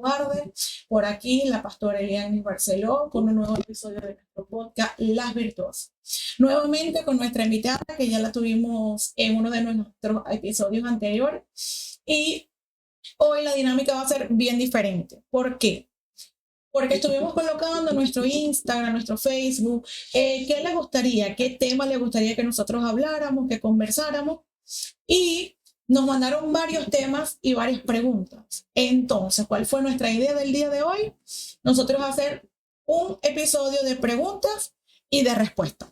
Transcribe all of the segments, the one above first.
tarde. Por aquí, la pastora Eliani Barceló con un nuevo episodio de nuestro podcast Las Virtuosas. Nuevamente con nuestra invitada, que ya la tuvimos en uno de nuestros episodios anteriores. Y hoy la dinámica va a ser bien diferente. ¿Por qué? Porque estuvimos colocando en nuestro Instagram, nuestro Facebook, qué les gustaría, qué tema les gustaría que nosotros habláramos, que conversáramos. Y nos mandaron varios temas y varias preguntas. Entonces, ¿cuál fue nuestra idea del día de hoy? Nosotros hacer un episodio de preguntas y de respuestas.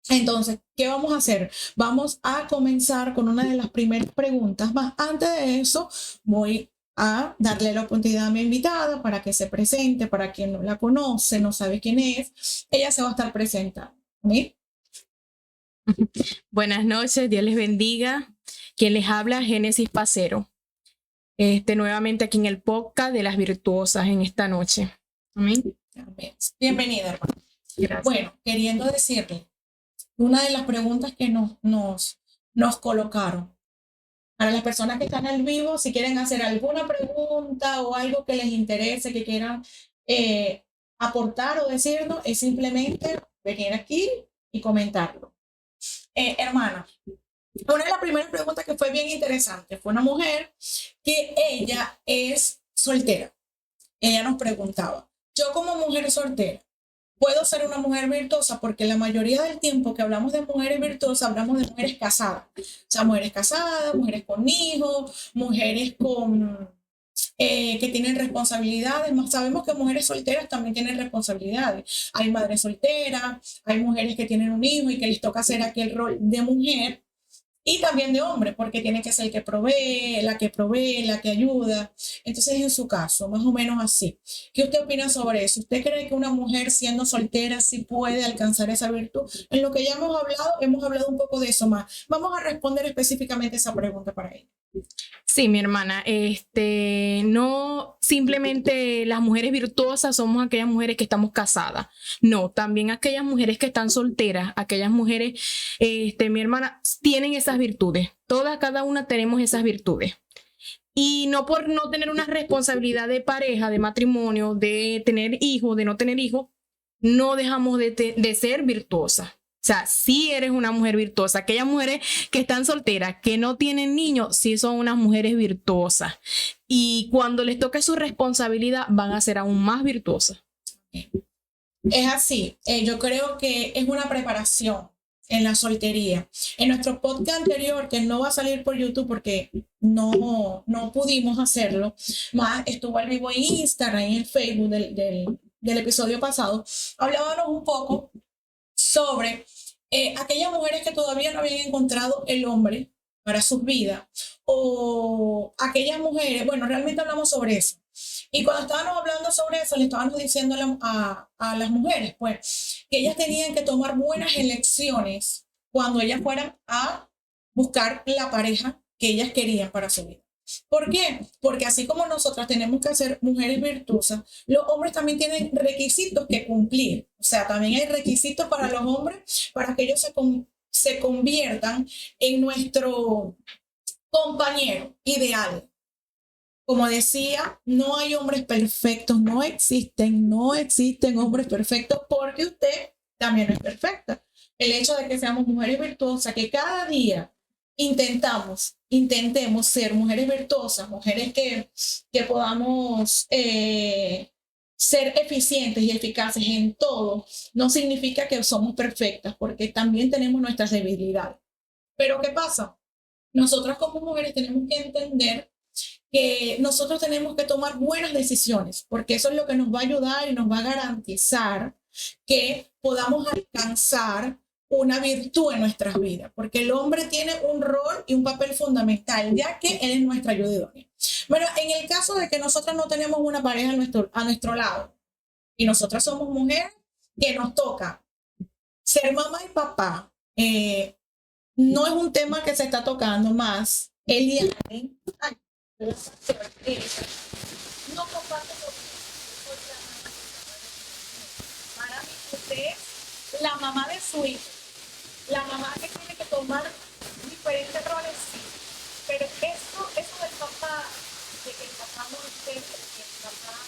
Entonces, ¿qué vamos a hacer? Vamos a comenzar con una de las primeras preguntas. Más antes de eso, voy a darle la oportunidad a mi invitada para que se presente, para quien no la conoce, no sabe quién es. Ella se va a estar presentando. ¿Sí? Buenas noches, Dios les bendiga. Quien les habla, Génesis Pacero. Nuevamente aquí en el podcast de Las Virtuosas en esta noche. Amén. Amén. Bienvenida, hermano. Gracias. Bueno, queriendo decirle, una de las preguntas que nos colocaron, para las personas que están al vivo, si quieren hacer alguna pregunta o algo que les interese, que quieran aportar o decirnos, es simplemente venir aquí y comentarlo. Hermana, una de las primeras preguntas que fue bien interesante fue una mujer que ella es soltera. Ella nos preguntaba, yo como mujer soltera, ¿puedo ser una mujer virtuosa? Porque la mayoría del tiempo que hablamos de mujeres virtuosas, hablamos de mujeres casadas. O sea, mujeres casadas, mujeres con hijos, mujeres que tienen responsabilidades. Más sabemos que mujeres solteras también tienen responsabilidades. Hay madres solteras, hay mujeres que tienen un hijo y que les toca hacer aquel rol de mujer. Y también de hombre, porque tiene que ser el que provee, la que ayuda. Entonces, en su caso, más o menos así. ¿Qué usted opina sobre eso? ¿Usted cree que una mujer siendo soltera sí puede alcanzar esa virtud? En lo que ya hemos hablado un poco de eso más. Vamos a responder específicamente esa pregunta para ella. Sí, mi hermana, no simplemente las mujeres virtuosas somos aquellas mujeres que estamos casadas, no, también aquellas mujeres que están solteras, aquellas mujeres, mi hermana, tienen esas virtudes, cada una tenemos esas virtudes. Y no por no tener una responsabilidad de pareja, de matrimonio, de tener hijos, de no tener hijos, no dejamos de ser virtuosas. O sea, sí eres una mujer virtuosa. Aquellas mujeres que están solteras, que no tienen niños, sí son unas mujeres virtuosas. Y cuando les toque su responsabilidad, van a ser aún más virtuosas. Es así. Yo creo que es una preparación en la soltería. En nuestro podcast anterior, que no va a salir por YouTube porque no pudimos hacerlo, más estuvo al vivo en Instagram y en Facebook del episodio pasado, hablábamos un poco sobre aquellas mujeres que todavía no habían encontrado el hombre para sus vidas, o aquellas mujeres, bueno, realmente hablamos sobre eso. Y cuando estábamos hablando sobre eso, le estábamos diciendo a las mujeres, pues, que ellas tenían que tomar buenas elecciones cuando ellas fueran a buscar la pareja que ellas querían para su vida. ¿Por qué? Porque así como nosotras tenemos que ser mujeres virtuosas, los hombres también tienen requisitos que cumplir. O sea, también hay requisitos para los hombres para que ellos se conviertan en nuestro compañero ideal. Como decía, no hay hombres perfectos, no existen hombres perfectos porque usted también no es perfecta. El hecho de que seamos mujeres virtuosas, que cada día intentemos ser mujeres virtuosas, mujeres que podamos ser eficientes y eficaces en todo, no significa que somos perfectas, porque también tenemos nuestras debilidades. Pero ¿qué pasa? Nosotras como mujeres tenemos que entender que nosotros tenemos que tomar buenas decisiones, porque eso es lo que nos va a ayudar y nos va a garantizar que podamos alcanzar una virtud en nuestras vidas, porque el hombre tiene un rol y un papel fundamental, ya que él es nuestra ayuda idónea. Bueno, en el caso de que nosotros no tenemos una pareja a nuestro lado y nosotras somos mujeres que nos toca ser mamá y papá, no es un tema que se está tocando más. Eliane, no comparto para mí usted es la mamá de su hijo, la mamá que tiene que tomar diferentes roles, sí, pero eso del papá, de que el papá no esté, que el papá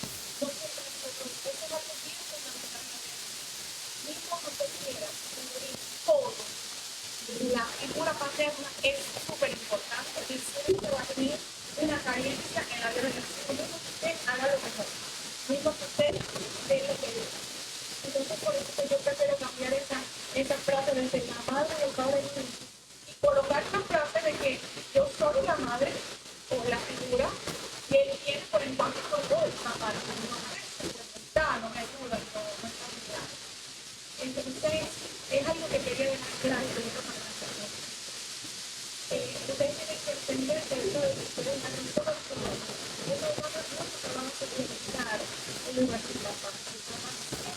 materna es súper importante y siempre va a tener una carencia en la relación. No que usted haga lo mejor, mismo que usted dé lo que dé. Entonces, por eso que yo prefiero cambiar esa frase de ser la madre y el padre y colocar una frase de que yo soy la madre o la figura que él tiene por el cual soy yo el papá. No me ayuda, no me ayuda. Entonces, es algo que quería dejar claro de esta manera. Ustedes tienen que entender que eso de que ustedes hagan todo esto, eso va a utilizar en lugar de papá.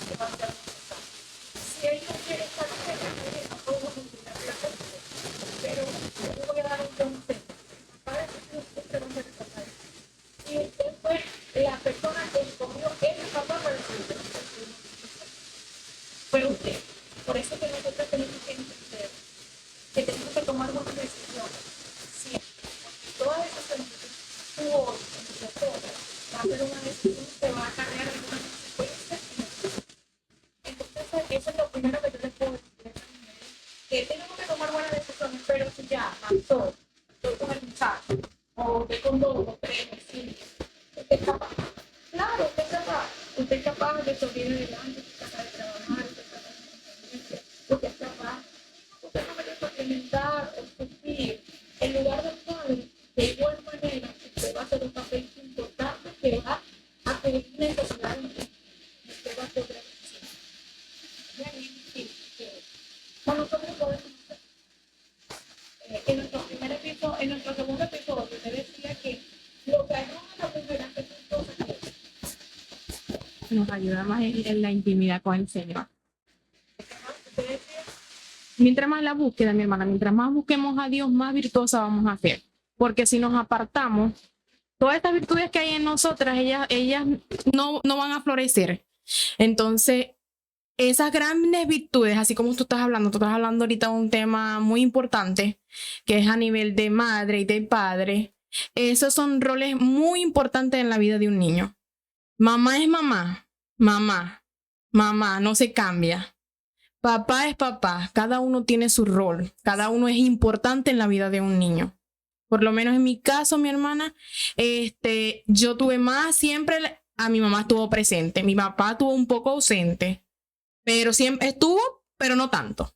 Que va a ser necesario. Si él no quiere estar cerca, no podemos utilizar la cosa. Pero yo le voy a dar un consejo. Papá es siempre va a ser el papá. Y usted fue la persona que escogió ese papá para su vida. Fue usted. Por eso que nosotros tenemos que entender que tenemos que tomar buenas decisiones. Siempre. Porque todas esas decisiones, tú hoy, entre todas, va a ser una decisión que va a cargar algunas consecuencias. Entonces, eso es lo primero que yo les puedo decir a estas mujeres, que tenemos que tomar buenas decisiones, pero si ya pasó, estoy con el muchacho, o estoy con 2 o 3 o 5, usted es capaz. Claro, usted es capaz. Usted es capaz de salir adelante, usted es capaz de trabajar, usted es capaz de independencia, usted es capaz. Usted no merece experimentar o sufrir en lugar del padre. De igual manera, usted va a hacer un papel importante que va a cubrir necesidades y usted va a poder decir. Con nosotros podemos hacer. En nuestro segundo episodio, usted decía que lo que ayuda a la mujer a hacer cosas que Nos ayuda más en la intimidad con el Señor. usted decía. Mientras más la búsqueda, mi hermana, mientras más busquemos a Dios, más virtuosa vamos a ser. Porque si nos apartamos, todas estas virtudes que hay en nosotras, ellas no van a florecer. Entonces, esas grandes virtudes, así como tú estás hablando ahorita de un tema muy importante, que es a nivel de madre y de padre. Esos son roles muy importantes en la vida de un niño. Mamá es mamá, mamá, no se cambia. Papá es papá, cada uno tiene su rol, cada uno es importante en la vida de un niño. Por lo menos en mi caso, mi hermana, yo tuve más siempre, a mi mamá estuvo presente, mi papá estuvo un poco ausente, pero siempre estuvo, pero no tanto.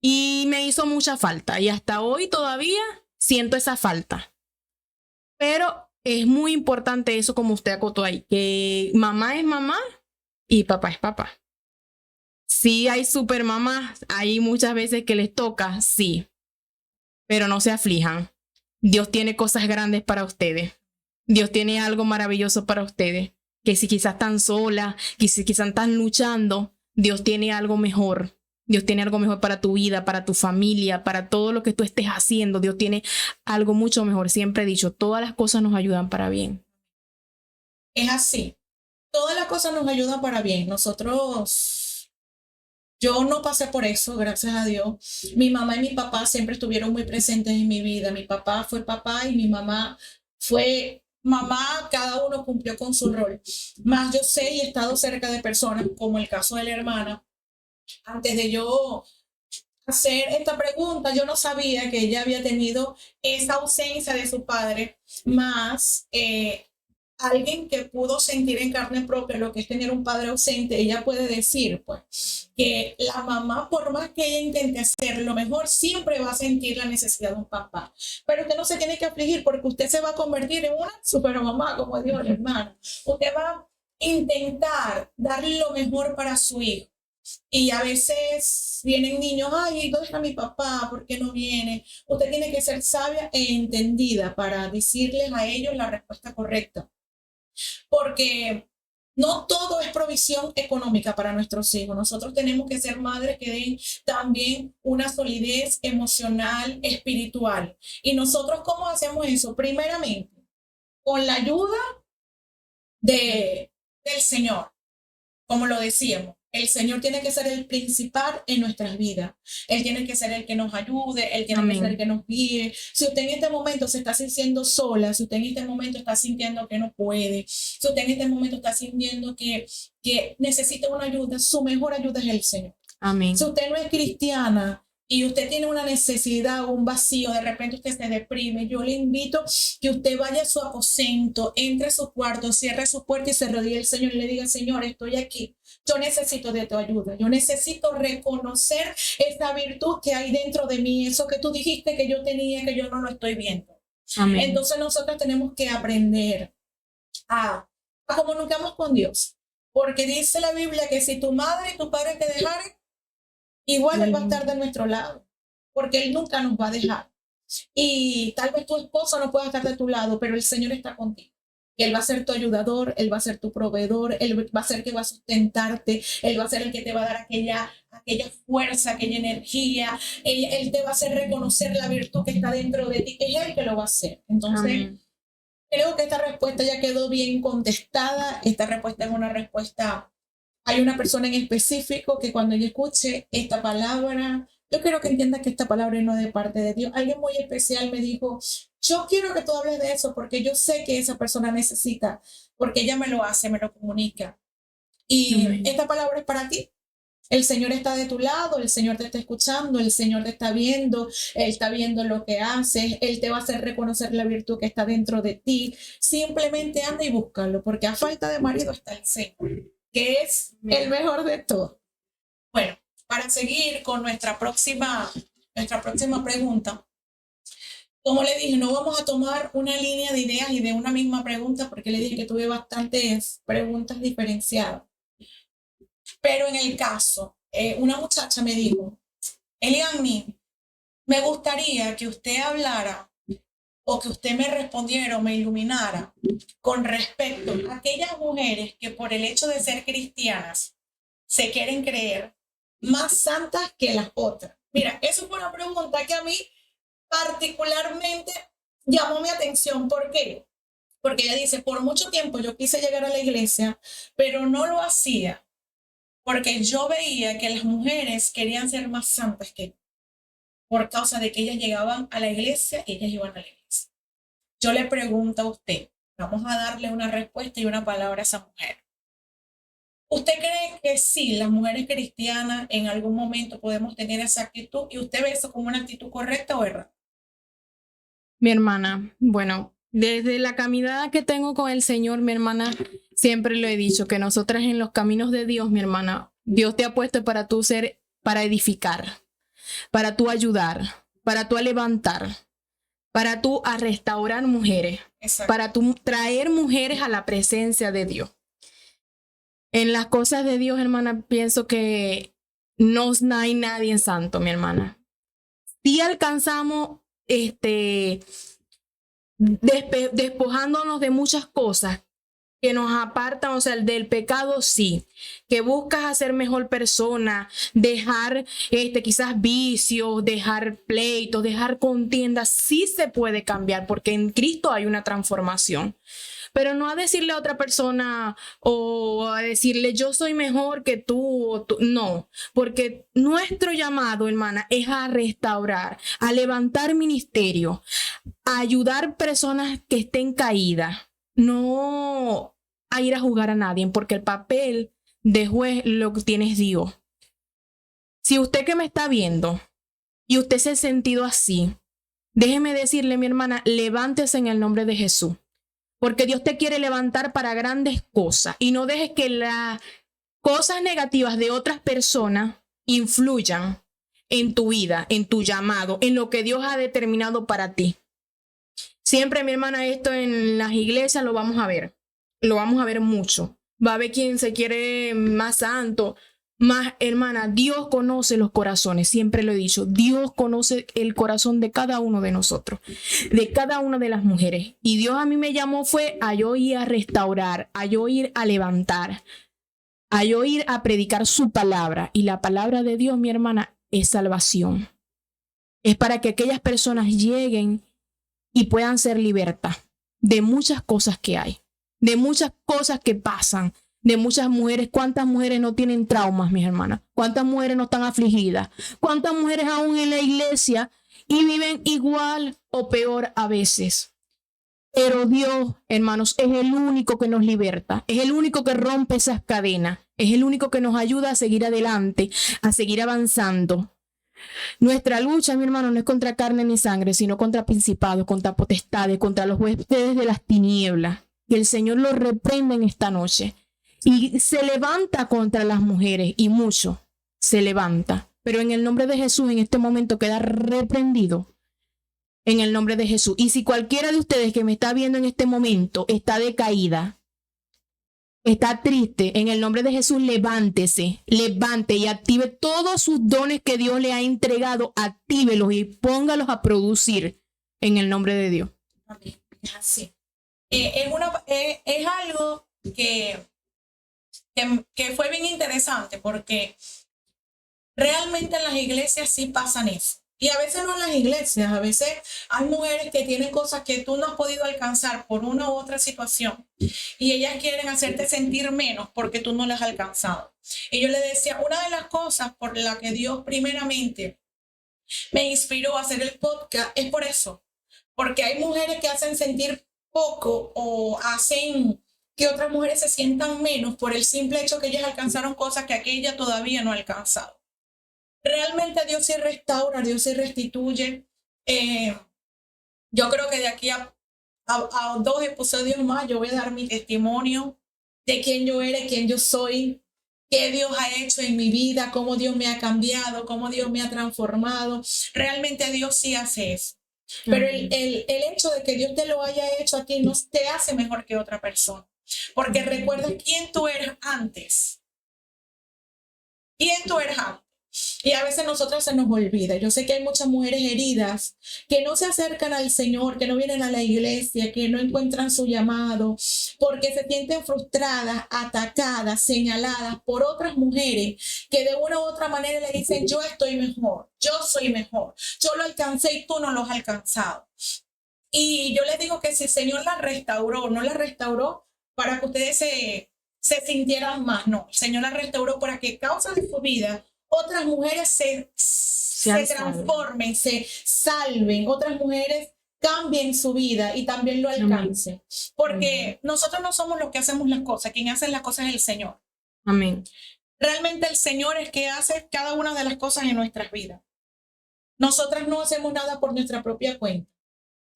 Y me hizo mucha falta y hasta hoy todavía siento esa falta. Pero es muy importante eso como usted acotó ahí, que mamá es mamá y papá es papá. Sí hay super mamás, hay muchas veces que les toca, sí, pero no se aflijan. Dios tiene cosas grandes para ustedes. Dios tiene algo maravilloso para ustedes. Que si quizás están solas, que si quizás están luchando, Dios tiene algo mejor. Dios tiene algo mejor para tu vida, para tu familia, para todo lo que tú estés haciendo. Dios tiene algo mucho mejor. Siempre he dicho, todas las cosas nos ayudan para bien. Es así. Todas las cosas nos ayudan para bien. Yo no pasé por eso, gracias a Dios. Mi mamá y mi papá siempre estuvieron muy presentes en mi vida. Mi papá fue papá y mi mamá fue mamá. Cada uno cumplió con su rol. Más yo sé y he estado cerca de personas, como el caso de la hermana. Antes de yo hacer esta pregunta, yo no sabía que ella había tenido esa ausencia de su padre, más alguien que pudo sentir en carne propia lo que es tener un padre ausente. Ella puede decir, pues, que la mamá, por más que ella intente hacer lo mejor, siempre va a sentir la necesidad de un papá. Pero usted no se tiene que afligir porque usted se va a convertir en una supermamá, como dijo la hermana. Usted va a intentar dar lo mejor para su hijo. Y a veces vienen niños, ay, ¿dónde está mi papá? ¿Por qué no viene? Usted tiene que ser sabia e entendida para decirles a ellos la respuesta correcta. Porque no todo es provisión económica para nuestros hijos. Nosotros tenemos que ser madres que den también una solidez emocional, espiritual. ¿Y nosotros cómo hacemos eso? Primeramente, con la ayuda del Señor, como lo decíamos. El Señor tiene que ser el principal en nuestras vidas. Él tiene que ser el que nos ayude, Él tiene que ser el que nos guíe. Si usted en este momento se está sintiendo sola, si usted en este momento está sintiendo que no puede, si usted en este momento está sintiendo que necesita una ayuda, su mejor ayuda es el Señor. Amén. Si usted no es cristiana, y usted tiene una necesidad o un vacío, de repente usted se deprime, yo le invito que usted vaya a su aposento, entre a su cuarto, cierre su puerta y se rodille al Señor y le diga, Señor, estoy aquí. Yo necesito de tu ayuda. Yo necesito reconocer esa virtud que hay dentro de mí, eso que tú dijiste que yo tenía, que yo no lo estoy viendo. Amén. Entonces nosotros tenemos que aprender a comunicarnos con Dios. Porque dice la Biblia que si tu madre y tu padre te dejaren, igual Él va a estar de nuestro lado. Porque Él nunca nos va a dejar. Y tal vez tu esposo no pueda estar de tu lado, pero el Señor está contigo. Él va a ser tu ayudador, Él va a ser tu proveedor, Él va a ser el que va a sustentarte, Él va a ser el que te va a dar aquella fuerza, aquella energía, él te va a hacer reconocer la virtud que está dentro de ti, es Él que lo va a hacer. Entonces, Amén. creo que esta respuesta ya quedó bien contestada. Esta respuesta es una respuesta, hay una persona en específico que cuando yo escuche esta palabra, yo quiero que entiendas que esta palabra no es de parte de Dios. Alguien muy especial me dijo, yo quiero que tú hables de eso porque yo sé que esa persona necesita, porque ella me lo hace, me lo comunica. Y Amén. esta palabra es para ti. El Señor está de tu lado, el Señor te está escuchando, el Señor te está viendo, Él está viendo lo que haces, Él te va a hacer reconocer la virtud que está dentro de ti. Simplemente anda y búscalo, porque a falta de marido está el Señor, que es el mejor de todos. Bueno, para seguir con nuestra próxima pregunta, como le dije, no vamos a tomar una línea de ideas y de una misma pregunta, porque le dije que tuve bastantes preguntas diferenciadas. Pero en el caso, una muchacha me dijo, Eliani, me gustaría que usted hablara o que usted me respondiera o me iluminara con respecto a aquellas mujeres que por el hecho de ser cristianas se quieren creer más santas que las otras. Mira, eso fue una pregunta que a mí particularmente llamó mi atención. ¿Por qué? Porque ella dice, por mucho tiempo yo quise llegar a la iglesia, pero no lo hacía porque yo veía que las mujeres querían ser más santas que yo, por causa de que ellas llegaban a la iglesia y ellas iban a la iglesia. Yo le pregunto a usted, vamos a darle una respuesta y una palabra a esa mujer. ¿Usted cree que sí, las mujeres cristianas en algún momento podemos tener esa actitud y usted ve eso como una actitud correcta o errada? Mi hermana, bueno, desde la caminada que tengo con el Señor, mi hermana, siempre lo he dicho, que nosotras en los caminos de Dios, mi hermana, Dios te ha puesto para tú ser, para edificar, para tú ayudar, para tú a levantar, para tú a restaurar mujeres, Exacto. para tú traer mujeres a la presencia de Dios. En las cosas de Dios, hermana, pienso que no hay nadie santo, mi hermana. Si alcanzamos despojándonos de muchas cosas que nos apartan, o sea, del pecado, sí, que buscas ser mejor persona, dejar quizás vicios, dejar pleitos, dejar contiendas, sí se puede cambiar porque en Cristo hay una transformación. Pero no a decirle a otra persona o a decirle yo soy mejor que tú, o tú. No, porque nuestro llamado, hermana, es a restaurar, a levantar ministerio, a ayudar personas que estén caídas, no a ir a juzgar a nadie, porque el papel de juez lo que tiene es Dios. Si usted que me está viendo y usted se ha sentido así, déjeme decirle, mi hermana, levántese en el nombre de Jesús. Porque Dios te quiere levantar para grandes cosas y no dejes que las cosas negativas de otras personas influyan en tu vida, en tu llamado, en lo que Dios ha determinado para ti. Siempre, mi hermana, esto en las iglesias lo vamos a ver mucho. Va a haber quien se quiere más santo, más, hermana, Dios conoce los corazones, siempre lo he dicho, Dios conoce el corazón de cada uno de nosotros, de cada una de las mujeres. Y Dios a mí me llamó fue a yo ir a restaurar, a yo ir a levantar, a yo ir a predicar su palabra. Y la palabra de Dios, mi hermana, es salvación. Es para que aquellas personas lleguen y puedan ser libertas de muchas cosas que hay, de muchas cosas que pasan, de muchas mujeres. ¿Cuántas mujeres no tienen traumas, mis hermanas? ¿Cuántas mujeres no están afligidas? ¿Cuántas mujeres aún en la iglesia y viven igual o peor a veces? Pero Dios, hermanos, es el único que nos liberta, es el único que rompe esas cadenas, es el único que nos ayuda a seguir adelante, a seguir avanzando, Nuestra lucha, mi hermano, no es contra carne ni sangre, sino contra principados, contra potestades, contra los huéspedes de las tinieblas. Que el Señor los reprenda en esta noche. Y se levanta contra las mujeres, y mucho se levanta. Pero en el nombre de Jesús, en este momento queda reprendido. En el nombre de Jesús. Y si cualquiera de ustedes que me está viendo en este momento está decaída, está triste, en el nombre de Jesús, levántese, levante y active todos sus dones que Dios le ha entregado, actívelos y póngalos a producir en el nombre de Dios. Amén. Es así. Es algo que fue bien interesante porque realmente en las iglesias sí pasan eso. Y a veces no en las iglesias, a veces hay mujeres que tienen cosas que tú no has podido alcanzar por una u otra situación y ellas quieren hacerte sentir menos porque tú no las has alcanzado. Y yo le decía, una de las cosas por la que Dios primeramente me inspiró a hacer el podcast es por eso, porque hay mujeres que hacen sentir poco o hacen que otras mujeres se sientan menos por el simple hecho que ellas alcanzaron cosas que aquella todavía no ha alcanzado. Realmente Dios sí restaura, Dios sí restituye. Yo creo que de aquí a 2 episodios más yo voy a dar mi testimonio de quién yo era, quién yo soy, qué Dios ha hecho en mi vida, cómo Dios me ha cambiado, cómo Dios me ha transformado. Realmente Dios sí hace eso. Pero el hecho de que Dios te lo haya hecho a ti no te hace mejor que otra persona. Porque recuerda quién tú eras antes. ¿Quién tú eras antes? Y a veces nosotros se nos olvida. Yo sé que hay muchas mujeres heridas que no se acercan al Señor, que no vienen a la iglesia, que no encuentran su llamado, porque se sienten frustradas, atacadas, señaladas por otras mujeres que de una u otra manera le dicen, yo estoy mejor, yo soy mejor, yo lo alcancé y tú no lo has alcanzado. Y yo les digo que si el Señor la restauró, no la restauró para que ustedes se sintieran más, no. El Señor la restauró para que a causa de su vida otras mujeres se transformen, se salven, otras mujeres cambien su vida y también lo alcancen. Porque nosotros no somos los que hacemos las cosas, quien hace las cosas es el Señor. Amén. Realmente el Señor es que hace cada una de las cosas en nuestras vidas. Nosotras no hacemos nada por nuestra propia cuenta.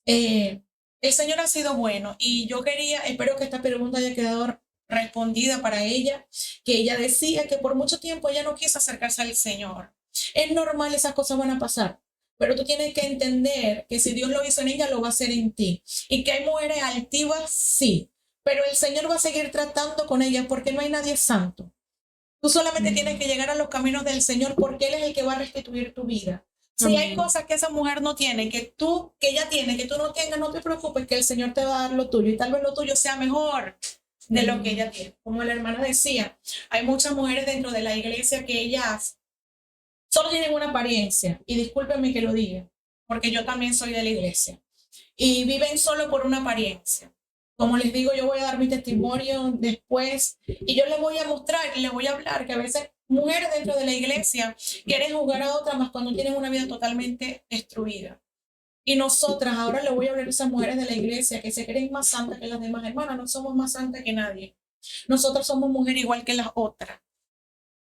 El Señor ha sido bueno y yo espero que esta pregunta haya quedado respondida para ella, que ella decía que por mucho tiempo ella no quiso acercarse al Señor. Es normal, esas cosas van a pasar, pero tú tienes que entender que si Dios lo hizo en ella, lo va a hacer en ti. Y que hay mujeres altivas, sí, pero el Señor va a seguir tratando con ellas porque no hay nadie santo. Tú solamente tienes que llegar a los caminos del Señor porque Él es el que va a restituir tu vida. Si hay cosas que esa mujer no tiene, que ella tiene, que tú no tengas, no te preocupes, que el Señor te va a dar lo tuyo y tal vez lo tuyo sea mejor de lo que ella tiene. Como la hermana decía, hay muchas mujeres dentro de la iglesia que ellas solo tienen una apariencia, y discúlpenme que lo diga, porque yo también soy de la iglesia, y viven solo por una apariencia. Como les digo, yo voy a dar mi testimonio después y yo les voy a mostrar y les voy a hablar que a veces mujeres dentro de la iglesia quieren juzgar a otras más cuando tienen una vida totalmente destruida. Y nosotras, ahora le voy a hablar a esas mujeres de la iglesia que se creen más santas que las demás hermanas, no somos más santas que nadie. Nosotros somos mujeres igual que las otras.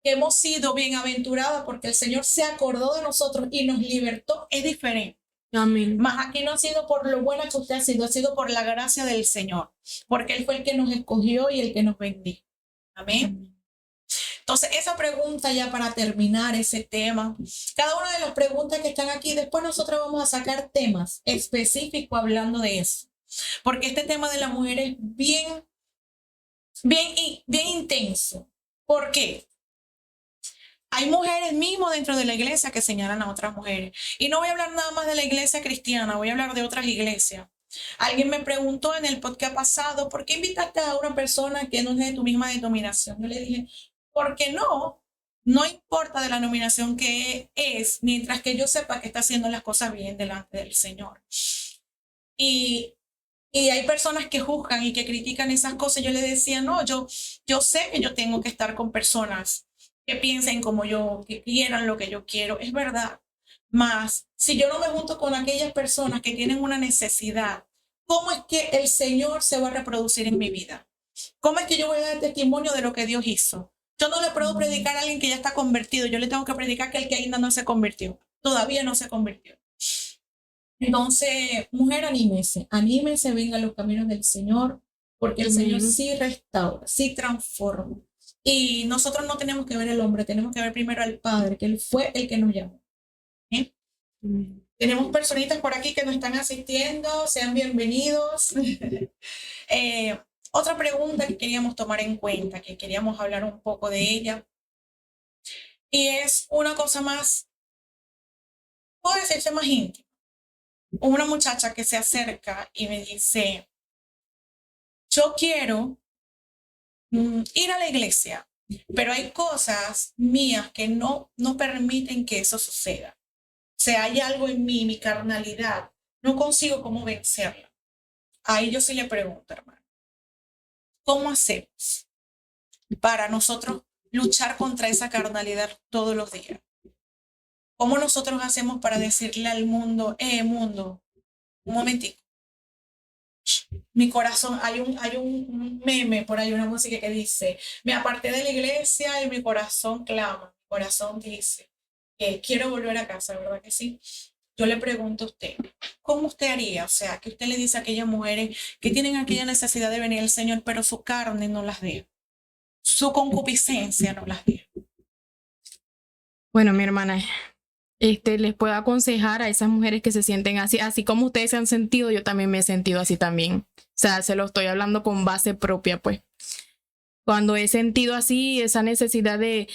Que hemos sido bienaventuradas porque el Señor se acordó de nosotros y nos libertó, es diferente. Amén. Más aquí no ha sido por lo bueno que usted ha sido por la gracia del Señor, porque Él fue el que nos escogió y el que nos bendijo. Amén. Entonces, esa pregunta ya para terminar ese tema, cada una de las preguntas que están aquí, después nosotros vamos a sacar temas específicos hablando de eso, porque este tema de la mujer es bien intenso. ¿Por qué? Hay mujeres mismo dentro de la iglesia que señalan a otras mujeres. Y no voy a hablar nada más de la iglesia cristiana, voy a hablar de otras iglesias. Alguien me preguntó en el podcast pasado, ¿por qué invitaste a una persona que no es de tu misma denominación? Yo le dije, porque no importa de la denominación que es, mientras que yo sepa que está haciendo las cosas bien delante del Señor. Y hay personas que juzgan y que critican esas cosas. Yo le decía, no, yo sé que yo tengo que estar con personas que piensen como yo, que quieran lo que yo quiero, es verdad. Mas, si yo no me junto con aquellas personas que tienen una necesidad, ¿cómo es que el Señor se va a reproducir en mi vida? ¿Cómo es que yo voy a dar testimonio de lo que Dios hizo? Yo no le puedo predicar a alguien que ya está convertido. Yo le tengo que predicar que el que ainda no se convirtió. Todavía no se convirtió. Entonces, mujer, anímese, venga a los caminos del Señor, porque el Señor sí restaura, sí transforma. Y nosotros no tenemos que ver al hombre, tenemos que ver primero al Padre, que Él fue el que nos llamó. ¿Eh? Tenemos personitas por aquí que nos están asistiendo, sean bienvenidos. Otra pregunta que queríamos tomar en cuenta, que queríamos hablar un poco de ella, y es una cosa más, puedo decirse más íntima. Una muchacha que se acerca y me dice, yo quiero ir a la iglesia, pero hay cosas mías que no permiten que eso suceda. O sea, hay algo en mí, mi carnalidad, no consigo cómo vencerla. Ahí yo sí le pregunto, hermano, ¿cómo hacemos para nosotros luchar contra esa carnalidad todos los días? ¿Cómo nosotros hacemos para decirle al mundo, mundo, un momentito? Mi corazón, hay un meme por ahí, una música que dice, me aparté de la iglesia y mi corazón clama, mi corazón dice, que quiero volver a casa, ¿verdad que sí? Yo le pregunto a usted, ¿cómo usted haría? O sea, que usted le dice a aquellas mujeres que tienen aquella necesidad de venir al Señor, pero su carne no las deja, su concupiscencia no las deja. Bueno, mi hermana, les puedo aconsejar a esas mujeres que se sienten así como ustedes se han sentido, yo también me he sentido así también. O sea, se lo estoy hablando con base propia, pues. Cuando he sentido así, esa necesidad de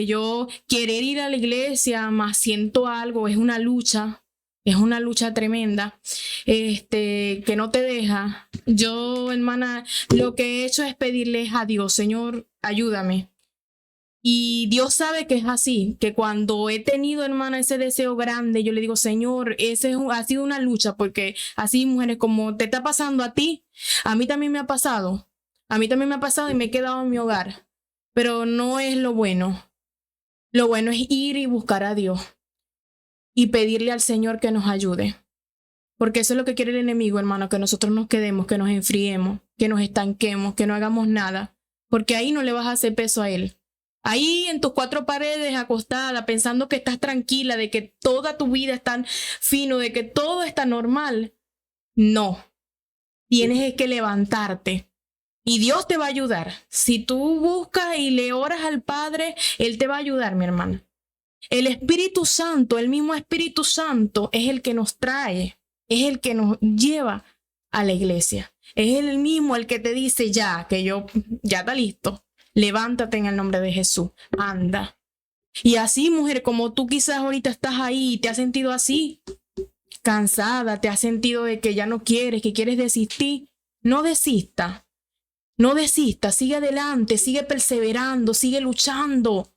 yo querer ir a la iglesia, más siento algo, es una lucha tremenda, que no te deja. Yo, hermana, lo que he hecho es pedirles a Dios, Señor, ayúdame. Y Dios sabe que es así, que cuando he tenido, hermana, ese deseo grande, yo le digo, Señor, ha sido una lucha, porque así, mujeres, como te está pasando a ti, a mí también me ha pasado. A mí también me ha pasado y me he quedado en mi hogar, pero no es lo bueno. Lo bueno es ir y buscar a Dios y pedirle al Señor que nos ayude. Porque eso es lo que quiere el enemigo, hermano, que nosotros nos quedemos, que nos enfriemos, que nos estanquemos, que no hagamos nada. Porque ahí no le vas a hacer peso a él. Ahí en tus cuatro paredes acostada, pensando que estás tranquila, de que toda tu vida está fino, de que todo está normal. No. Tienes que levantarte. Y Dios te va a ayudar. Si tú buscas y le oras al Padre, Él te va a ayudar, mi hermana. El Espíritu Santo, el mismo Espíritu Santo, es el que nos trae, es el que nos lleva a la iglesia. Es el mismo el que te dice ya está listo. Levántate en el nombre de Jesús, anda. Y así, mujer, como tú quizás ahorita estás ahí y te has sentido así, cansada, te has sentido de que ya no quieres, que quieres desistir, no desista. No desistas, sigue adelante, sigue perseverando, sigue luchando.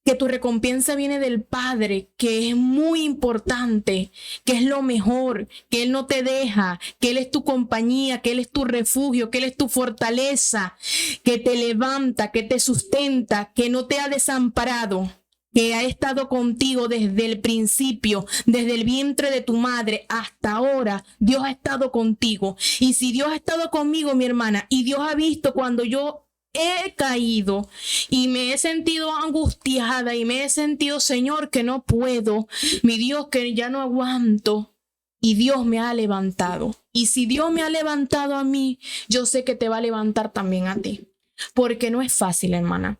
Que tu recompensa viene del Padre, que es muy importante, que es lo mejor, que Él no te deja, que Él es tu compañía, que Él es tu refugio, que Él es tu fortaleza, que te levanta, que te sustenta, que no te ha desamparado, que ha estado contigo desde el principio, desde el vientre de tu madre hasta ahora. Dios ha estado contigo. Y si Dios ha estado conmigo, mi hermana, y Dios ha visto cuando yo he caído y me he sentido angustiada y me he sentido, Señor, que no puedo, mi Dios, que ya no aguanto, y Dios me ha levantado. Y si Dios me ha levantado a mí, yo sé que te va a levantar también a ti, porque no es fácil, hermana.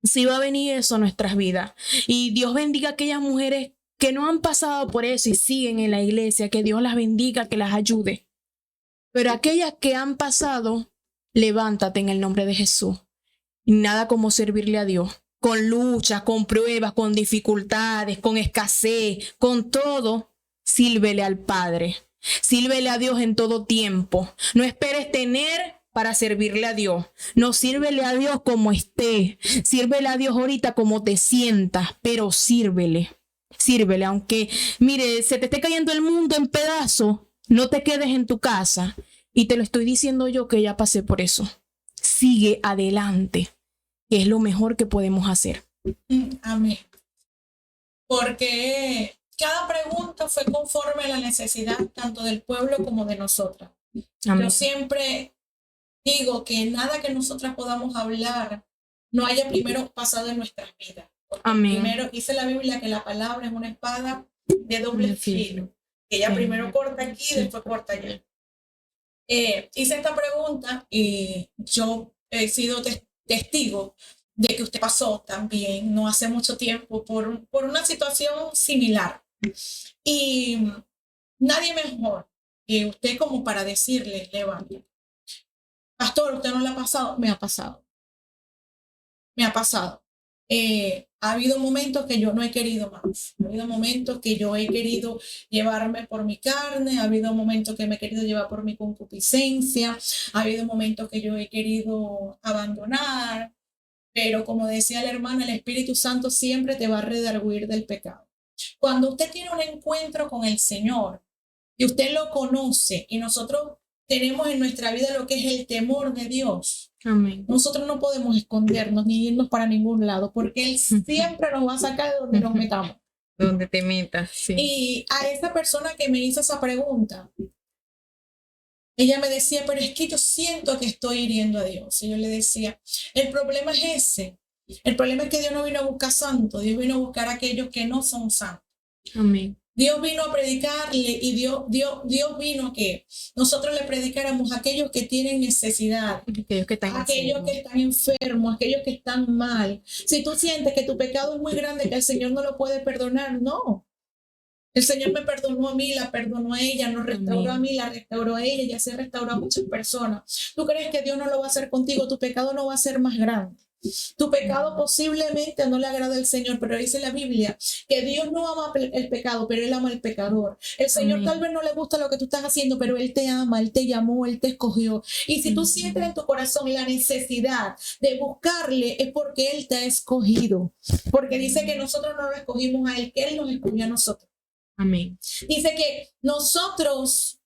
Sí va a venir eso a nuestras vidas. Y Dios bendiga a aquellas mujeres que no han pasado por eso y siguen en la iglesia, que Dios las bendiga, que las ayude. Pero aquellas que han pasado, levántate en el nombre de Jesús. Y nada como servirle a Dios, con luchas, con pruebas, con dificultades, con escasez, con todo, sírvele al Padre. Sírvele a Dios en todo tiempo. No esperes tener para servirle a Dios. No, sírvele a Dios como esté. Sírvele a Dios ahorita como te sientas, pero sírvele. Sírvele, aunque, mire, se te esté cayendo el mundo en pedazos, no te quedes en tu casa. Y te lo estoy diciendo yo, que ya pasé por eso. Sigue adelante, que es lo mejor que podemos hacer. Amén. Porque cada pregunta fue conforme a la necesidad tanto del pueblo como de nosotras. Amén. Yo siempre digo que nada que nosotras podamos hablar no haya primero pasado en nuestras vidas. Porque Amén. primero dice la Biblia que la palabra es una espada de doble filo. Que ella primero corta aquí y después corta allá. Hice esta pregunta y yo he sido testigo de que usted pasó también no hace mucho tiempo por una situación similar. Y nadie mejor que usted como para decirle, levante. Pastor, ¿usted no le ha pasado? Me ha pasado. Me ha pasado. Ha habido momentos que yo no he querido más. Ha habido momentos que yo he querido llevarme por mi carne. Ha habido momentos que me he querido llevar por mi concupiscencia. Ha habido momentos que yo he querido abandonar. Pero como decía la hermana, el Espíritu Santo siempre te va a redarguir del pecado. Cuando usted tiene un encuentro con el Señor y usted lo conoce y nosotros tenemos en nuestra vida lo que es el temor de Dios, Amén. nosotros no podemos escondernos ni irnos para ningún lado porque Él siempre nos va a sacar de donde nos metamos. Donde te metas, sí. Y a esa persona que me hizo esa pregunta, ella me decía, pero es que yo siento que estoy hiriendo a Dios. Y yo le decía, el problema es ese. El problema es que Dios no vino a buscar santos, Dios vino a buscar a aquellos que no son santos. Amén. Dios vino a predicarle y Dios vino a que nosotros le predicáramos a aquellos que tienen necesidad, aquellos que están enfermos, aquellos que están mal. Si tú sientes que tu pecado es muy grande, que el Señor no lo puede perdonar, no. El Señor me perdonó a mí, la perdonó a ella, nos restauró a mí, la restauró a ella, ya se restauró a muchas personas. ¿Tú crees que Dios no lo va a hacer contigo? Tu pecado no va a ser más grande. Tu pecado posiblemente no le agrada al Señor, pero dice la Biblia que Dios no ama el pecado, pero Él ama al pecador. El Señor tal vez no le gusta lo que tú estás haciendo, pero Él te ama, Él te llamó, Él te escogió. Y si tú sientes en tu corazón la necesidad de buscarle, es porque Él te ha escogido. Porque dice que nosotros no lo escogimos a Él, que Él nos escogió a nosotros. Amén. Dice que nosotros,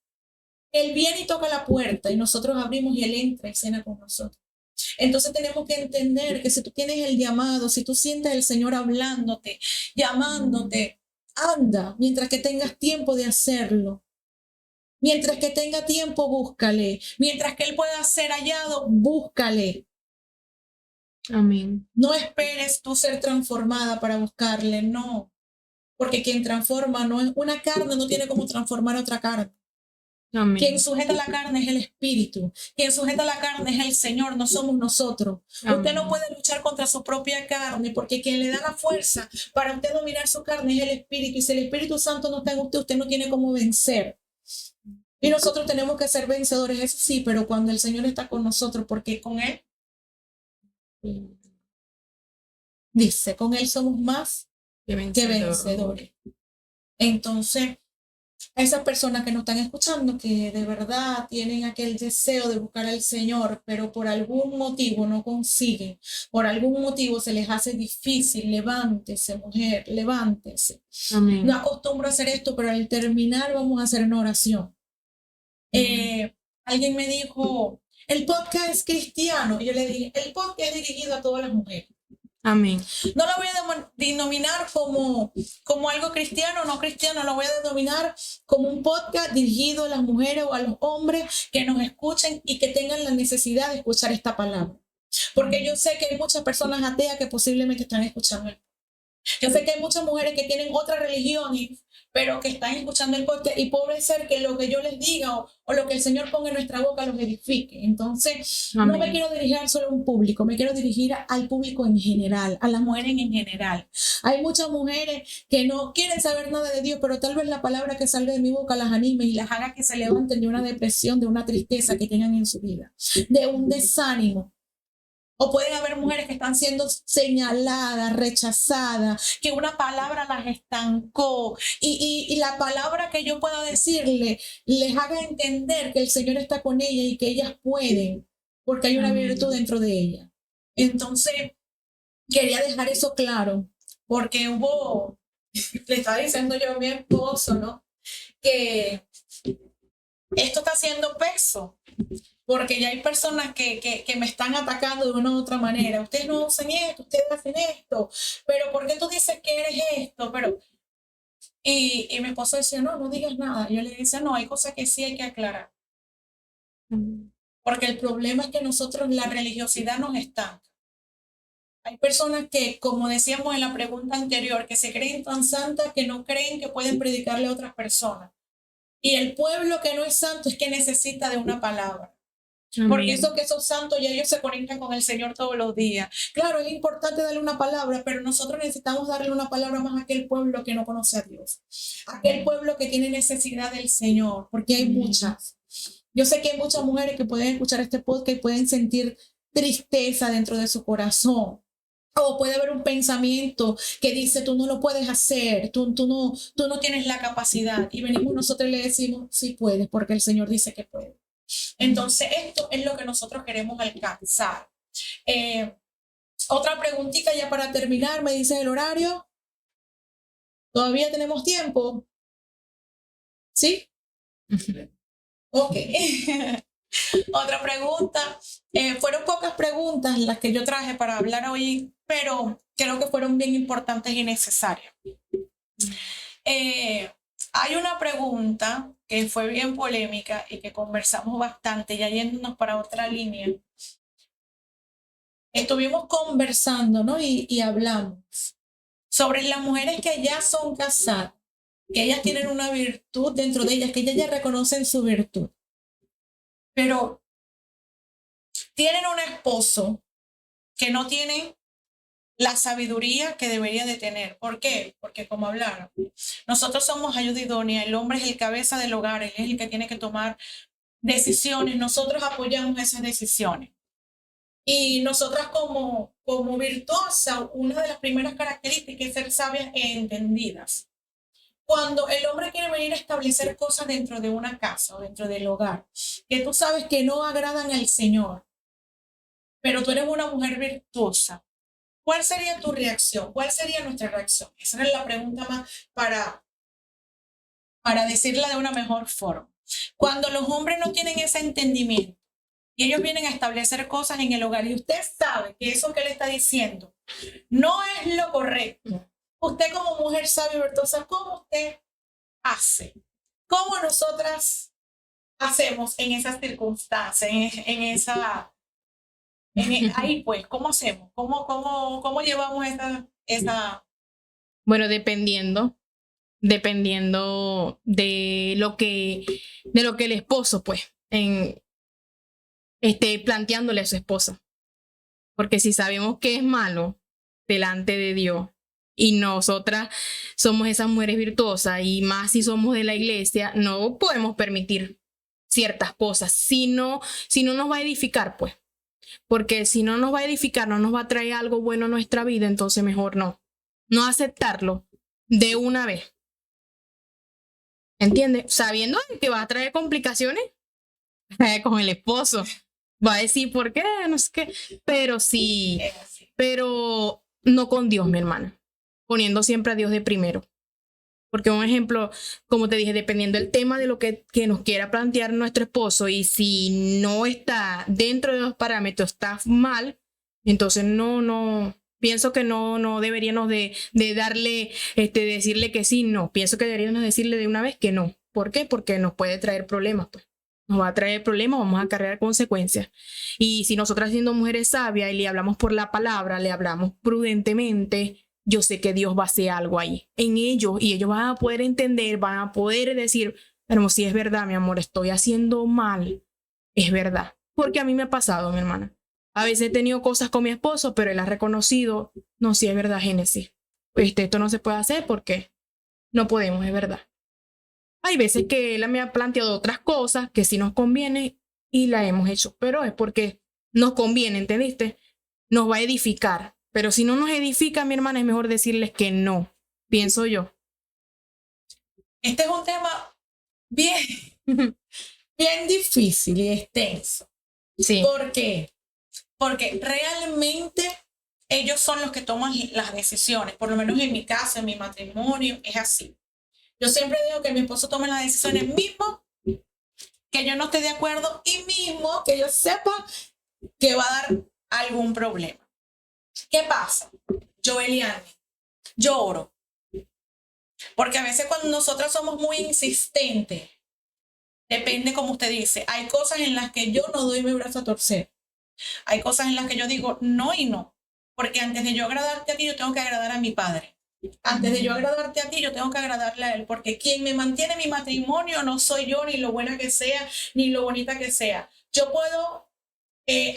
Él viene y toca la puerta y nosotros abrimos y Él entra y cena con nosotros. Entonces tenemos que entender que si tú tienes el llamado, si tú sientes el Señor hablándote, llamándote, anda mientras que tengas tiempo de hacerlo. Mientras que tenga tiempo, búscale. Mientras que Él pueda ser hallado, búscale. Amén. No esperes tú ser transformada para buscarle, no. Porque quien transforma no es una carne, no tiene como transformar otra carne. Amén. Quien sujeta la carne es el Espíritu. Quien sujeta la carne es el Señor, no somos nosotros. Amén. Usted no puede luchar contra su propia carne porque quien le da la fuerza para usted dominar su carne es el Espíritu. Y si el Espíritu Santo no está en usted, usted no tiene cómo vencer. Y nosotros tenemos que ser vencedores, eso sí, pero cuando el Señor está con nosotros, porque con Él, dice, con Él somos más que vencedores. Entonces, a esas personas que nos están escuchando, que de verdad tienen aquel deseo de buscar al Señor, pero por algún motivo no consiguen, por algún motivo se les hace difícil, levántese, mujer, levántese. Amén. No acostumbro a hacer esto, pero al terminar vamos a hacer una oración. Alguien me dijo, el podcast es cristiano. Y yo le dije, el podcast es dirigido a todas las mujeres. Amén. No lo voy a denominar como algo cristiano o no cristiano, lo voy a denominar como un podcast dirigido a las mujeres o a los hombres que nos escuchen y que tengan la necesidad de escuchar esta palabra. Porque yo sé que hay muchas personas ateas que posiblemente están escuchando el podcast. Yo sé que hay muchas mujeres que tienen otras religiones, pero que están escuchando el podcast y puede ser que lo que yo les diga o lo que el Señor ponga en nuestra boca los edifique. Entonces, amén, no me quiero dirigir solo a un público, me quiero dirigir al público en general, a las mujeres en general. Hay muchas mujeres que no quieren saber nada de Dios, pero tal vez la palabra que salga de mi boca las anime y las haga que se levanten de una depresión, de una tristeza que tengan en su vida, de un desánimo. O pueden haber mujeres que están siendo señaladas, rechazadas, que una palabra las estancó y la palabra que yo pueda decirle les haga entender que el Señor está con ellas y que ellas pueden, porque hay una virtud dentro de ellas. Entonces, quería dejar eso claro, porque le estaba diciendo yo a mi esposo, ¿no? Que esto está haciendo peso. Porque ya hay personas que me están atacando de una u otra manera. Ustedes no hacen esto, ustedes hacen esto. Pero ¿por qué tú dices que eres esto? Y mi esposo decía, no digas nada. Yo le decía, no, hay cosas que sí hay que aclarar. porque el problema es que nosotros la religiosidad nos estanca. Hay personas que, como decíamos en la pregunta anterior, que se creen tan santas que no creen que pueden predicarle a otras personas. Y el pueblo que no es santo es que necesita de una palabra. Porque eso que son santos ya ellos se conectan con el Señor todos los días. Claro, es importante darle una palabra, pero nosotros necesitamos darle una palabra más a aquel pueblo que no conoce a Dios. Aquel pueblo que tiene necesidad del Señor, porque hay muchas. Yo sé que hay muchas mujeres que pueden escuchar este podcast y pueden sentir tristeza dentro de su corazón. O puede haber un pensamiento que dice, tú no lo puedes hacer, tú no tienes la capacidad. Y venimos nosotros y le decimos, sí puedes, porque el Señor dice que puede. Entonces, esto es lo que nosotros queremos alcanzar. Otra preguntita ya para terminar, me dice el horario. ¿Todavía tenemos tiempo? ¿Sí? Ok. Otra pregunta. Fueron pocas preguntas las que yo traje para hablar hoy, pero creo que fueron bien importantes y necesarias. Hay una pregunta que fue bien polémica y que conversamos bastante, ya yéndonos para otra línea. Estuvimos conversando, ¿no? Y hablamos sobre las mujeres que ya son casadas, que ellas tienen una virtud dentro de ellas, que ellas ya reconocen su virtud, pero tienen un esposo que no tiene la sabiduría que debería de tener. ¿Por qué? Porque como hablaron, nosotros somos ayuda idónea, el hombre es el cabeza del hogar, él es el que tiene que tomar decisiones, nosotros apoyamos esas decisiones. Y nosotras como virtuosa, una de las primeras características es ser sabias e entendidas. Cuando el hombre quiere venir a establecer cosas dentro de una casa o dentro del hogar, que tú sabes que no agradan al Señor, pero tú eres una mujer virtuosa, ¿cuál sería tu reacción? ¿Cuál sería nuestra reacción? Esa es la pregunta más para decirla de una mejor forma. Cuando los hombres no tienen ese entendimiento y ellos vienen a establecer cosas en el hogar y usted sabe que eso que le está diciendo no es lo correcto, usted como mujer sabia y virtuosa, ¿cómo usted hace? ¿Cómo nosotras hacemos en esas circunstancias, ahí pues, ¿cómo hacemos? ¿Cómo llevamos esa? Bueno, dependiendo de lo que el esposo, pues, esté planteándole a su esposa. Porque si sabemos que es malo delante de Dios y nosotras somos esas mujeres virtuosas y más si somos de la iglesia, no podemos permitir ciertas cosas si no nos va a edificar, pues. Porque si no nos va a edificar, no nos va a traer algo bueno a nuestra vida, entonces mejor no aceptarlo de una vez. ¿Entiendes? Sabiendo que va a traer complicaciones con el esposo. Va a decir, ¿por qué? No sé qué. Pero sí, pero no con Dios, mi hermana. Poniendo siempre a Dios de primero. Porque un ejemplo, como te dije, dependiendo del tema de lo que nos quiera plantear nuestro esposo y si no está dentro de los parámetros, está mal, entonces pienso que no deberíamos de darle, decirle que sí, no. Pienso que deberíamos decirle de una vez que no. ¿Por qué? Porque nos puede traer problemas, pues. Nos va a traer problemas, vamos a acarrear consecuencias. Y si nosotras siendo mujeres sabias y le hablamos por la palabra, le hablamos prudentemente, yo sé que Dios va a hacer algo ahí en ellos y ellos van a poder entender, van a poder decir, pero si es verdad, mi amor, estoy haciendo mal, es verdad. Porque a mí me ha pasado, mi hermana. A veces he tenido cosas con mi esposo, pero él ha reconocido, no, si es verdad, Génesis. Esto no se puede hacer porque no podemos, es verdad. Hay veces que él me ha planteado otras cosas que sí nos conviene y la hemos hecho, pero es porque nos conviene, ¿entendiste? Nos va a edificar. Pero si no nos edifica, mi hermana, es mejor decirles que no, pienso yo. Este es un tema bien, bien difícil y extenso. Sí. ¿Por qué? Porque realmente ellos son los que toman las decisiones. Por lo menos en mi caso, en mi matrimonio, es así. Yo siempre digo que mi esposo tome las decisiones mismo, que yo no esté de acuerdo y mismo que yo sepa que va a dar algún problema. ¿Qué pasa? Joeliane, yo oro. Porque a veces cuando nosotros somos muy insistentes, Depende, como usted dice. Hay cosas en las que yo no doy mi brazo a torcer. Hay cosas en las que yo digo no y no. Porque antes de yo agradarte a ti, yo tengo que agradar a mi padre. Antes de yo agradarte a ti, yo tengo que agradarle a él. Porque quien me mantiene mi matrimonio no soy yo, ni lo buena que sea, ni lo bonita que sea. Yo puedo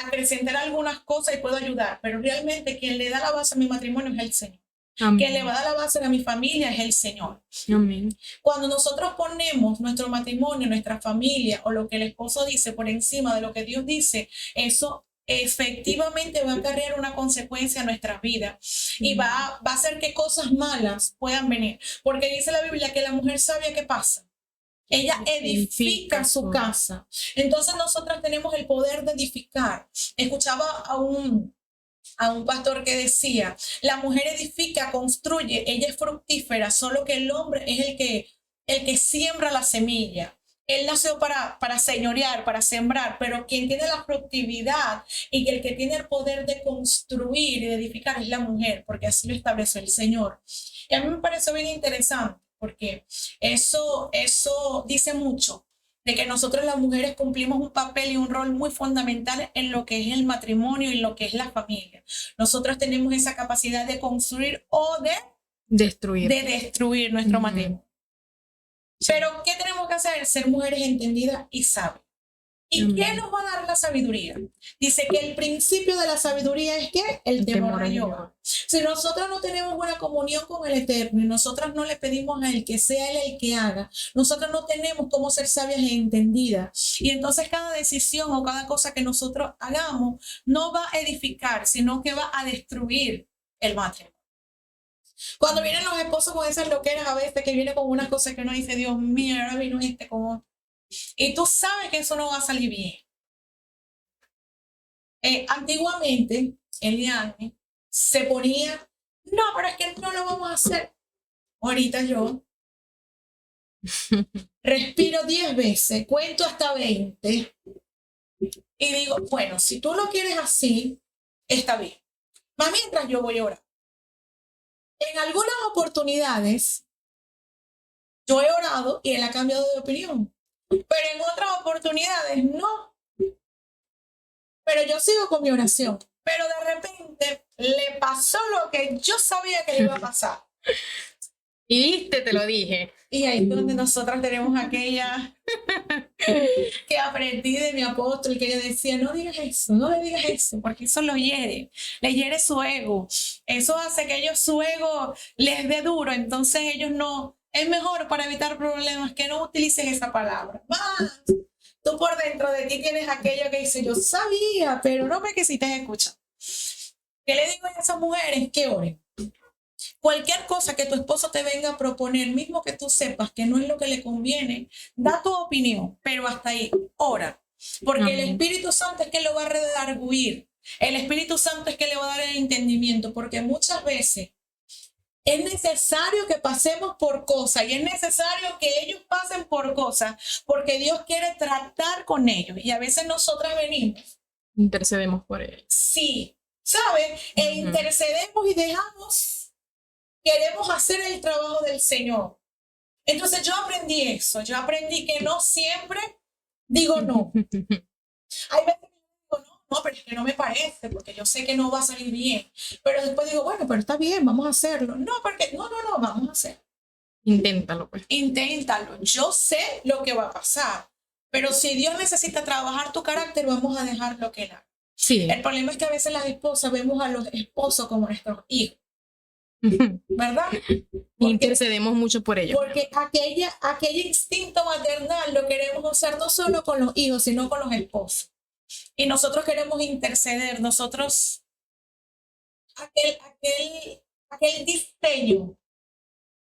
acrecentar algunas cosas y puedo ayudar, pero realmente quien le da la base a mi matrimonio es el Señor. Amén. Quien le va a dar la base a mi familia es el Señor. Amén. Cuando nosotros ponemos nuestro matrimonio, nuestra familia o lo que el esposo dice por encima de lo que Dios dice, eso efectivamente va a acarrear una consecuencia a nuestras vidas y va a hacer que cosas malas puedan venir. Porque dice la Biblia que la mujer sabia, ¿qué pasa? Ella edifica su casa. Entonces nosotras tenemos el poder de edificar. Escuchaba a un pastor que decía, la mujer edifica, construye, ella es fructífera, solo que el hombre es el que siembra la semilla. Él nació para señorear, para sembrar, pero quien tiene la fructividad y el que tiene el poder de construir y de edificar es la mujer, porque así lo estableció el Señor. Y a mí me pareció bien interesante, porque eso dice mucho de que nosotros las mujeres cumplimos un papel y un rol muy fundamental en lo que es el matrimonio y lo que es la familia. Nosotros tenemos esa capacidad de construir o de destruir nuestro matrimonio. Pero, ¿qué tenemos que hacer? Ser mujeres entendidas y sabias. ¿Y qué nos va a dar la sabiduría? Dice que el principio de la sabiduría es que el temor de Jehová. Si nosotros no tenemos buena comunión con el Eterno y nosotros no le pedimos a Él que sea Él el que haga, nosotros no tenemos cómo ser sabias e entendidas. Y entonces cada decisión o cada cosa que nosotros hagamos no va a edificar, sino que va a destruir el matrimonio. Cuando vienen los esposos con esas loqueras a veces, que viene con unas cosas que uno dice, Dios mío, ahora vino como... Y tú sabes que eso no va a salir bien. Antiguamente, Eliane se ponía, no, pero es que no lo vamos a hacer. Ahorita yo respiro 10 veces, cuento hasta 20 y digo, bueno, si tú lo quieres así, está bien. Más mientras yo voy a orar. En algunas oportunidades, yo he orado y él ha cambiado de opinión. Pero en otras oportunidades no. Pero yo sigo con mi oración. Pero de repente le pasó lo que yo sabía que le iba a pasar. Y viste, te lo dije. Y ahí es donde nosotras tenemos aquella que aprendí de mi apóstol, que ella decía, no digas eso, no le digas eso, porque eso lo hiere, le hiere su ego. Eso hace que ellos su ego les dé duro, entonces ellos no... Es mejor para evitar problemas que no utilices esa palabra. Más, tú por dentro de ti tienes aquello que dice, yo sabía, pero no me quisiste escuchar. ¿Qué le digo a esas mujeres? Que oren. Cualquier cosa que tu esposo te venga a proponer, mismo que tú sepas que no es lo que le conviene, da tu opinión, pero hasta ahí, ora. Porque el Espíritu Santo es que lo va a redarguir. El Espíritu Santo es que le va a dar el entendimiento, porque muchas veces es necesario que pasemos por cosas y es necesario que ellos pasen por cosas porque Dios quiere tratar con ellos y a veces nosotras venimos. Intercedemos por ellos. Sí, ¿sabes? Intercedemos y queremos hacer el trabajo del Señor. Entonces yo aprendí eso, yo aprendí que no siempre digo no. Hay veces que digo no, pero es que no me parece, porque yo sé que no va a salir bien. Pero después digo, bueno, pero está bien, vamos a hacerlo. No, porque no, vamos a hacerlo. Inténtalo, pues. Inténtalo. Yo sé lo que va a pasar. Pero si Dios necesita trabajar tu carácter, vamos a dejar lo que Él haga. Sí. El problema es que a veces las esposas vemos a los esposos como nuestros hijos. ¿Verdad? Intercedemos mucho por ellos. Porque aquel instinto maternal lo queremos usar no solo con los hijos, sino con los esposos. Y nosotros queremos interceder, nosotros, aquel diseño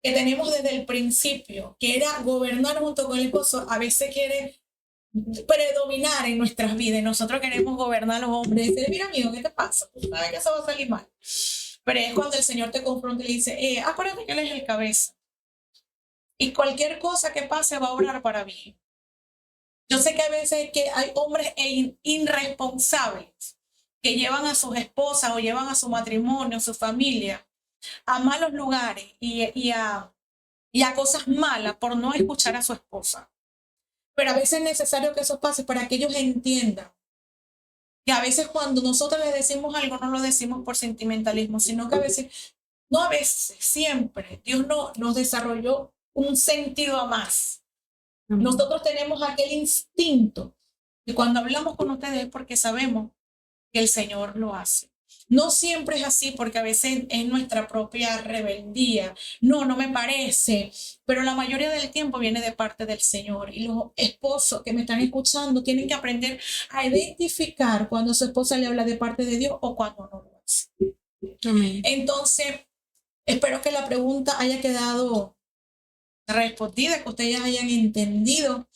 que tenemos desde el principio, que era gobernar junto con el esposo, a veces quiere predominar en nuestras vidas. Y nosotros queremos gobernar a los hombres y decir, mira amigo, ¿qué te pasa? Tú sabes que eso va a salir mal. Pero es cuando el Señor te confronta y le dice, acuérdate que Él es el cabeza. Y cualquier cosa que pase va a obrar para bien. Yo sé que a veces hay hombres irresponsables que llevan a sus esposas o llevan a su matrimonio, a su familia, a malos lugares y a cosas malas por no escuchar a su esposa. Pero a veces es necesario que eso pase para que ellos entiendan que a veces cuando nosotros les decimos algo no lo decimos por sentimentalismo, sino que a veces, no a veces, siempre, Dios no, nos desarrolló un sentido más. Nosotros tenemos aquel instinto y cuando hablamos con ustedes es porque sabemos que el Señor lo hace. No siempre es así porque a veces es nuestra propia rebeldía. No, no me parece, pero la mayoría del tiempo viene de parte del Señor. Y los esposos que me están escuchando tienen que aprender a identificar cuando su esposa le habla de parte de Dios o cuando no lo hace. Amén. Entonces, espero que la pregunta haya quedado respondida, que ustedes hayan entendido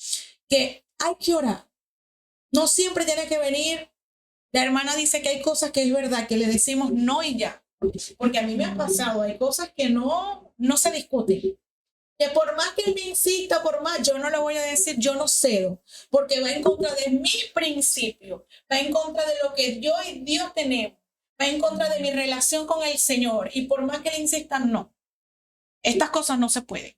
que hay que orar. No siempre tiene que venir. La hermana dice que hay cosas que es verdad, que le decimos no y ya. Porque a mí me ha pasado, hay cosas que no se discuten. Que por más que él me insista, por más, yo no le voy a decir, yo no cedo. Porque va en contra de mis principios, va en contra de lo que yo y Dios tenemos, va en contra de mi relación con el Señor. Y por más que le insistan, no. Estas cosas no se pueden.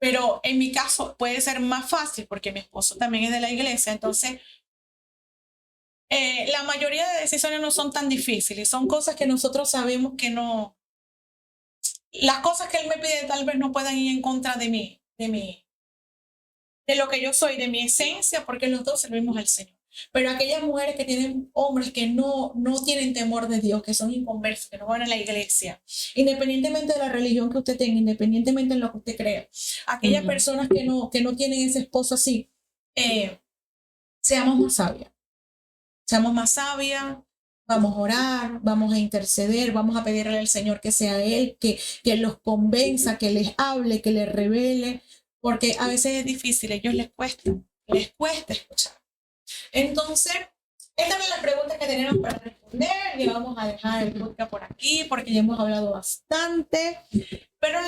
Pero en mi caso puede ser más fácil porque mi esposo también es de la iglesia, entonces la mayoría de decisiones no son tan difíciles, son cosas que nosotros sabemos que no, las cosas que él me pide tal vez no puedan ir en contra de mí, de lo que yo soy, de mi esencia, porque los dos servimos al Señor. Pero aquellas mujeres que tienen hombres que no tienen temor de Dios, que son inconversos, que no van a la iglesia, independientemente de la religión que usted tenga, independientemente de lo que usted crea, aquellas personas que no tienen ese esposo así, seamos más sabias. Seamos más sabias, vamos a orar, vamos a interceder, vamos a pedirle al Señor que sea Él, que los convenza, que les hable, que les revele, porque a veces es difícil, a ellos les cuesta escuchar. Entonces, estas son las preguntas que tenemos para responder y vamos a dejar el podcast por aquí porque ya hemos hablado bastante, pero